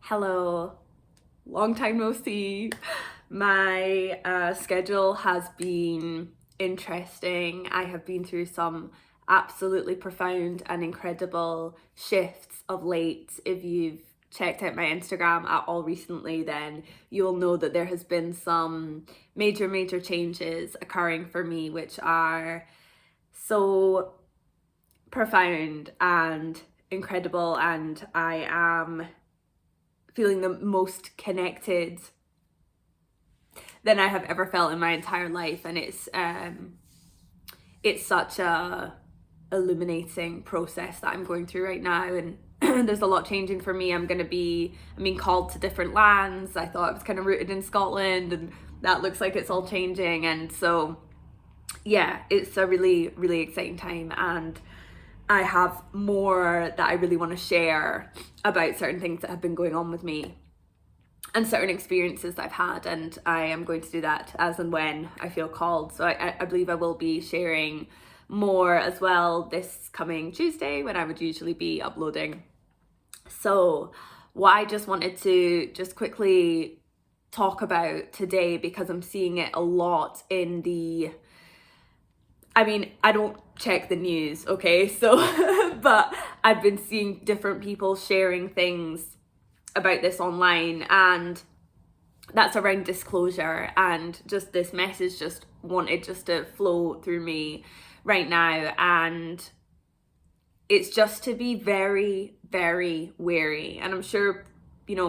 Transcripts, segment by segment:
Hello, long time no see. My schedule has been interesting. I have been through some absolutely profound and incredible shifts of late. If you've checked out my Instagram at all recently, then you'll know that there has been some major changes occurring for me, which are so profound and incredible, and I am feeling the most connected than I have ever felt in my entire life. And it's such a illuminating process that I'm going through right now, and there's a lot changing for me. I'm being called to different lands. I thought I was kind of rooted in Scotland, and that looks like it's all changing. And so yeah, it's a really exciting time, and I have more that I really want to share about certain things that have been going on with me and certain experiences that I've had, and I am going to do that as and when I feel called. So I believe I will be sharing more as well this coming Tuesday, when I would usually be uploading. So what I just wanted to just quickly talk about today, because I'm seeing it a lot in I don't check the news, okay? So, but I've been seeing different people sharing things about this online, and that's around disclosure. And just this message just wanted to flow through me right now. And it's just to be very wary. And I'm sure,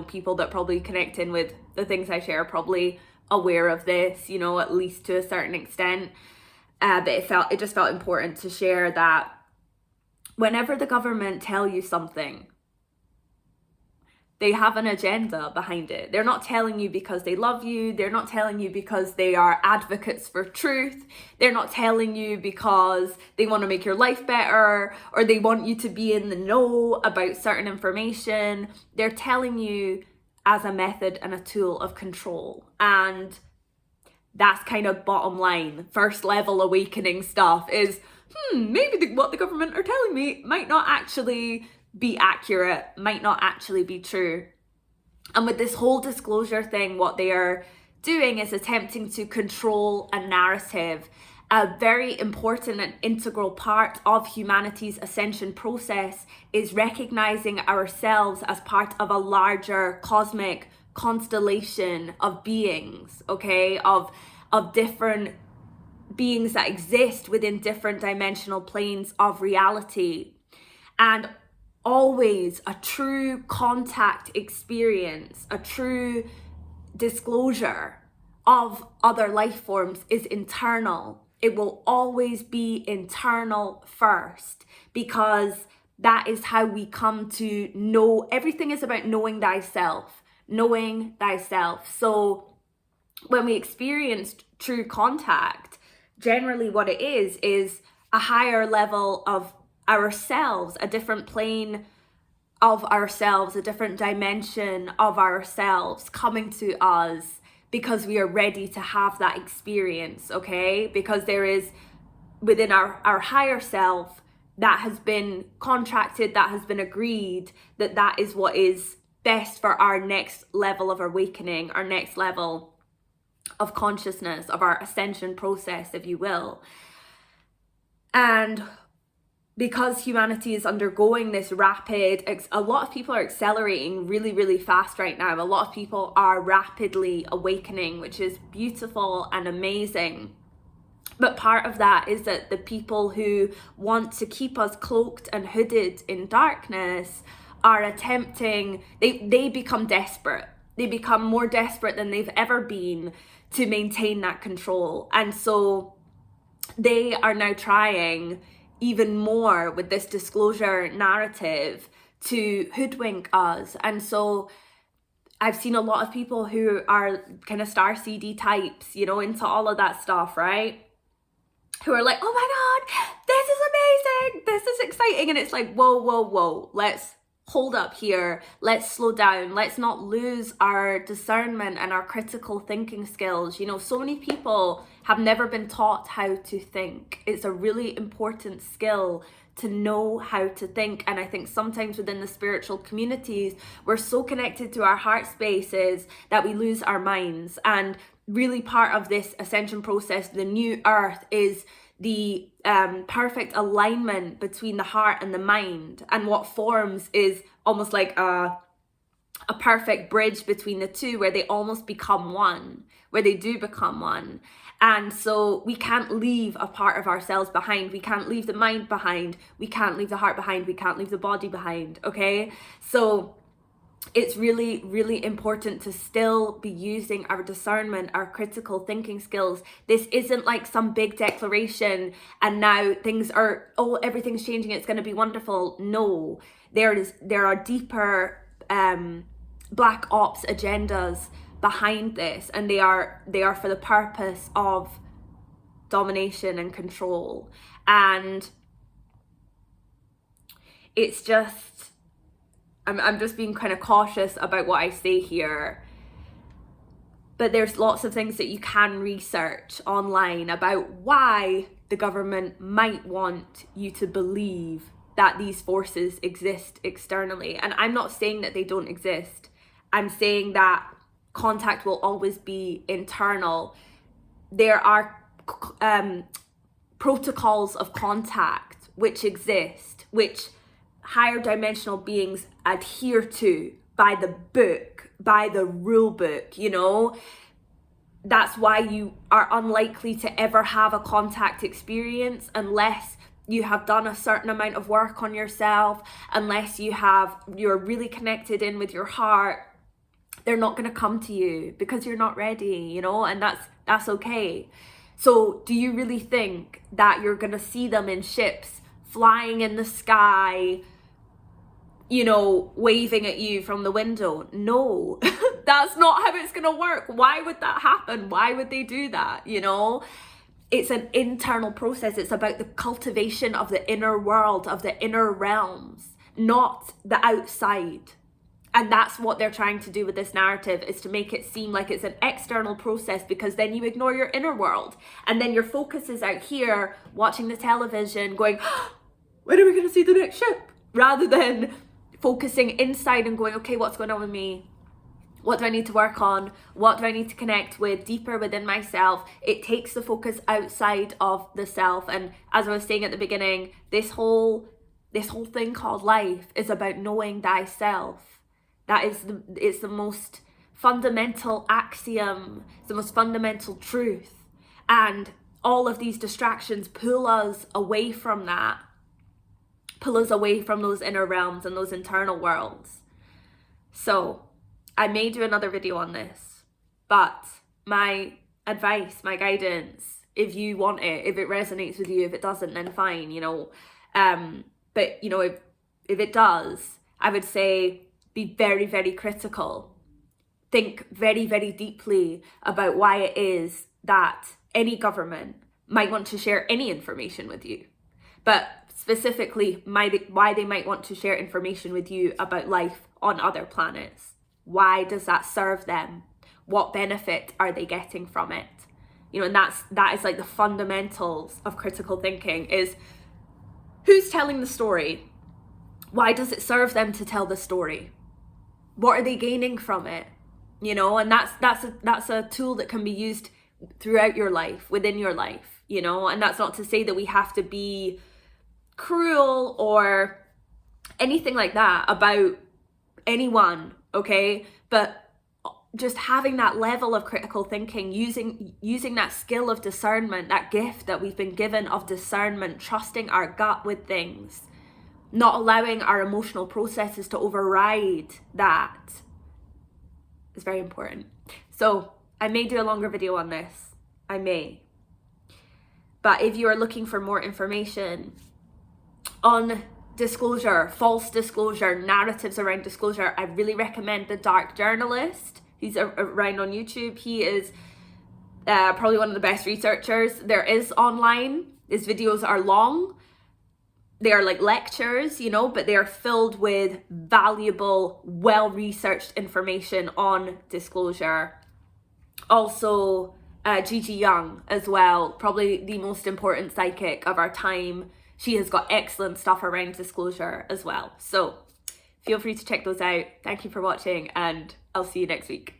people that probably connect in with the things I share are probably aware of this, at least to a certain extent. But it just felt important to share that whenever the government tell you something, they have an agenda behind it. They're not telling you because they love you. They're not telling you because they are advocates for truth. They're not telling you because they want to make your life better, or they want you to be in the know about certain information. They're telling you as a method and a tool of control. And that's kind of bottom line, first level awakening stuff is, maybe what the government are telling me might not actually be accurate, might not actually be true. And with this whole disclosure thing, what they are doing is attempting to control a narrative. A very important and integral part of humanity's ascension process is recognizing ourselves as part of a larger cosmic constellation of beings, okay, of different beings that exist within different dimensional planes of reality. And always a true contact experience, a true disclosure of other life forms is internal. It will always be internal first, because that is how we come to know. Everything is about knowing thyself. So when we experience true contact, generally what it is a higher level of ourselves, a different plane of ourselves, a different dimension of ourselves coming to us, because we are ready to have that experience, okay? Because there is within our higher self that has been contracted, that has been agreed, that is what is best for our next level of awakening, our next level of consciousness, of our ascension process, if you will. And because humanity is undergoing this a lot of people are accelerating really fast right now. A lot of people are rapidly awakening, which is beautiful and amazing. But part of that is that the people who want to keep us cloaked and hooded in darkness are attempting, they become desperate. They become more desperate than they've ever been to maintain that control. And so they are now trying even more with this disclosure narrative to hoodwink us. And so I've seen a lot of people who are kind of star CD types, into all of that stuff, right? Who are like, oh my God, this is amazing, this is exciting. And it's like, whoa, let's hold up here, let's slow down, let's not lose our discernment and our critical thinking skills. So many people have never been taught how to think. It's a really important skill to know how to think. And I think sometimes within the spiritual communities, we're so connected to our heart spaces that we lose our minds. And really part of this ascension process, the new earth, is the perfect alignment between the heart and the mind. And what forms is almost like a perfect bridge between the two, where they almost become one, where they do become one. And so we can't leave a part of ourselves behind. We can't leave the mind behind. We can't leave the heart behind. We can't leave the body behind. Okay. So it's really, really important to still be using our discernment, our critical thinking skills. This isn't like some big declaration and now things are, oh, everything's changing, it's going to be wonderful. No, there are deeper black ops agendas behind this, and they are for the purpose of domination and control. And it's just, I'm just being kind of cautious about what I say here, but there's lots of things that you can research online about why the government might want you to believe that these forces exist externally. And I'm not saying that they don't exist. I'm saying that contact will always be internal. There are protocols of contact which exist, which higher dimensional beings adhere to by the book, by the rule book, you know. That's why you are unlikely to ever have a contact experience unless you have done a certain amount of work on yourself, unless you're really connected in with your heart. They're not going to come to you because you're not ready, you know, and that's okay. So do you really think that you're going to see them in ships flying in the sky, you know, waving at you from the window? No, that's not how it's going to work. Why would that happen? Why would they do that? You know, it's an internal process. It's about the cultivation of the inner world, of the inner realms, not the outside. And that's what they're trying to do with this narrative, is to make it seem like it's an external process, because then you ignore your inner world. And then your focus is out here watching the television going, when are we going to see the next ship? Rather than focusing inside and going, okay, what's going on with me? What do I need to work on? What do I need to connect with deeper within myself? It takes the focus outside of the self. And as I was saying at the beginning, this whole thing called life is about knowing thyself. It's the most fundamental axiom, it's the most fundamental truth. And all of these distractions pull us away from that, pull us away from those inner realms and those internal worlds. So I may do another video on this, but my advice, my guidance, if you want it, if it resonates with you, if it doesn't, then fine, you know. But you know, if it does, I would say, be very, very critical. Think very, very deeply about why it is that any government might want to share any information with you. But specifically, why they might want to share information with you about life on other planets. Why does that serve them? What benefit are they getting from it? You know, and that is like the fundamentals of critical thinking, is who's telling the story? Why does it serve them to tell the story? What are they gaining from it? You know, and that's a tool that can be used throughout your life, within your life, you know. And that's not to say that we have to be cruel or anything like that about anyone, okay? But just having that level of critical thinking, using that skill of discernment, that gift that we've been given of discernment, trusting our gut with things, not allowing our emotional processes to override that, is very important. So I may do a longer video on this. I may. But if you are looking for more information on disclosure, false disclosure, narratives around disclosure, I really recommend The Dark Journalist. He's around on YouTube. He is probably one of the best researchers there is online. His videos are long. They are like lectures, you know, but they are filled with valuable, well-researched information on disclosure. Also, Gigi Young as well, probably the most important psychic of our time. she has got excellent stuff around disclosure as well. So feel free to check those out. Thank you for watching, and I'll see you next week.